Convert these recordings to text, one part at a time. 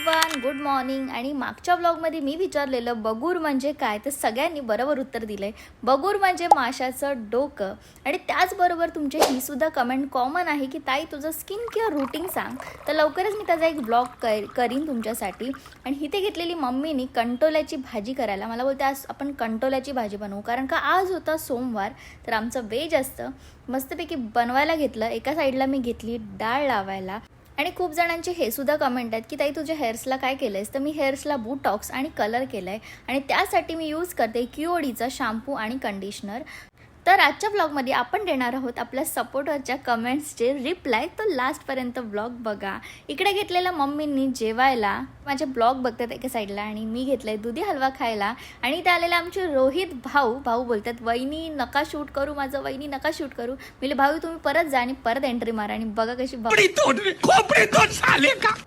Everyone, good morning. आणि मागच्या ब्लॉगमध्ये मी विचारलेलं बगूर म्हणजे काय, तर सगळ्यांनी बरोबर उत्तर दिलंय. बगूर म्हणजे माशाचं डोकं. आणि त्याचबरोबर तुमची ही सुद्धा कमेंट कॉमन आहे की ताई तुझं स्किन केअर रूटीन सांग. तर लवकरच मी त्याचा एक ब्लॉग करीन तुमच्यासाठी. आणि इथे घेतलेली मम्मीनी कंटोल्याची भाजी करायला. मला बोलते आज आपण कंटोल्याची भाजी बनवू, कारण का आज होता सोमवार, तर आमचं व्हेज असतं. मस्तपैकी बनवायला घेतलं. एका साईडला मी घेतली डाळ लावायला. आणि खूप जणांचे हे सुद्धा कमेंट आहेत की ताई तुझ्या हेअर्सला काय केलं आहेस, तर मी हेअर्सला बुटॉक्स आणि कलर केलं आहे. आणि त्यासाठी मी यूज करते क्यूओडीचा शॅम्पू आणि कंडिशनर. तर आजच्या ब्लॉगमध्ये आपण देणार आहोत आपल्या सपोर्टरच्या कमेंट्सचे रिप्लाय. तर लास्टपर्यंत ब्लॉग बघा. इकडे घेतलेला मम्मींनी जेवायला, माझे ब्लॉग बघतात एका साईडला, आणि मी घेतलं आहे दुधी हलवा खायला. आणि ते आलेले आमचे रोहित भाऊ बोलतात वहिनी नका शूट करू माझं, वहिनी नका शूट करू. मी भाऊ तुम्ही परत जा आणि परत एंट्री मारा आणि बघा कशी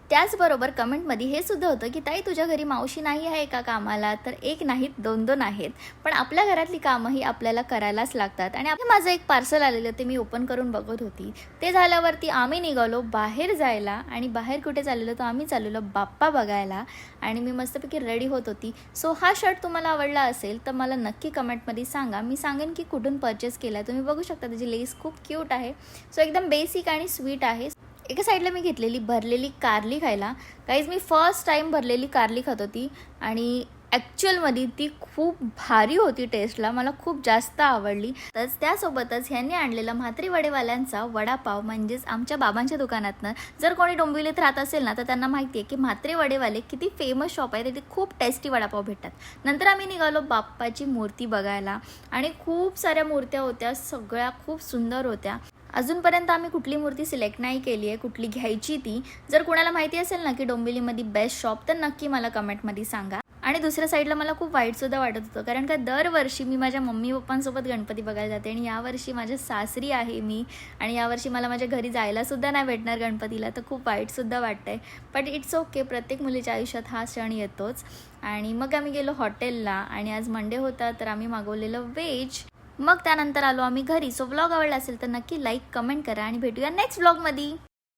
त्याचबरोबर कमेंटमध्ये हे सुद्धा होतं की ताई तुझ्या घरी मावशी नाही आहे का कामाला, तर एक नाहीत दोन आहेत, पण आपल्या घरातली कामं ही आपल्याला करायलाच लागतात. आणि माझं एक पार्सल आलेलं ते मी ओपन करून बघत होती. ते झाल्यावरती आम्ही निघालो बाहेर जायला. आणि बाहेर कुठे चाललेलो तर आम्ही चाललेलो बाप्पा बघायला. आणि मी मस्तपैकी रेडी होत होती. सो हा शर्ट तुम्हाला आवडला असेल तर मला नक्की कमेंटमध्ये सांगा. मी सांगेन की कुठून परचेस केला. तुम्ही बघू शकता त्याची लेस खूप क्यूट आहे. सो एकदम बेसिक आणि स्वीट आहे. एका साईडला मी घेतलेली भरलेली कारली खायला. गाईज मी फर्स्ट टाईम भरलेली कारली खात होती आणि ॲक्च्युअलमध्ये ती खूप भारी होती टेस्टला. मला खूप जास्त आवडली. तर त्यासोबतच ह्यांनी आणलेला म्हात्रे वडेवाल्यांचा वडापाव, म्हणजेच आमच्या बाबांच्या दुकानातनं. जर कोणी डोंबिवलीत राहत असेल ना तर त्यांना माहिती आहे की म्हात्रे वडेवाले किती फेमस शॉप आहे. तिथे खूप टेस्टी वडापाव भेटतात. नंतर आम्ही निघालो बाप्पाची मूर्ती बघायला. आणि खूप साऱ्या मूर्त्या होत्या, सगळ्या खूप सुंदर होत्या. अजूनपर्यंत आम्ही कुठली मूर्ती सिलेक्ट नाही केली आहे, कुठली घ्यायची ती. जर कोणाला माहिती असेल ना की डोंबिवलीमध्ये बेस्ट शॉप, तर नक्की मला कमेंटमध्ये सांगा. आणि दुसऱ्या साईडला मला खूप वाईटसुद्धा वाटत होतं, कारण का दरवर्षी मी माझ्या मम्मी पप्पांसोबत गणपती बघायला जाते. आणि यावर्षी माझ्या सासरी आहे मी, आणि यावर्षी मला माझ्या घरी जायलासुद्धा नाही भेटणार गणपतीला. तर खूप वाईटसुद्धा वाटतं आहे. बट इट्स ओके, प्रत्येक मुलीच्या आयुष्यात हा क्षण येतोच. आणि मग आम्ही गेलो हॉटेलला. आणि आज मंडे होता तर आम्ही मागवलेलं व्हेज. मग त्यानंतर आलो आम्ही घरी. सो व्लॉग आवडला असेल तर नक्की लाईक कमेंट करा आणि भेटूया नेक्स्ट व्लॉगमध्ये.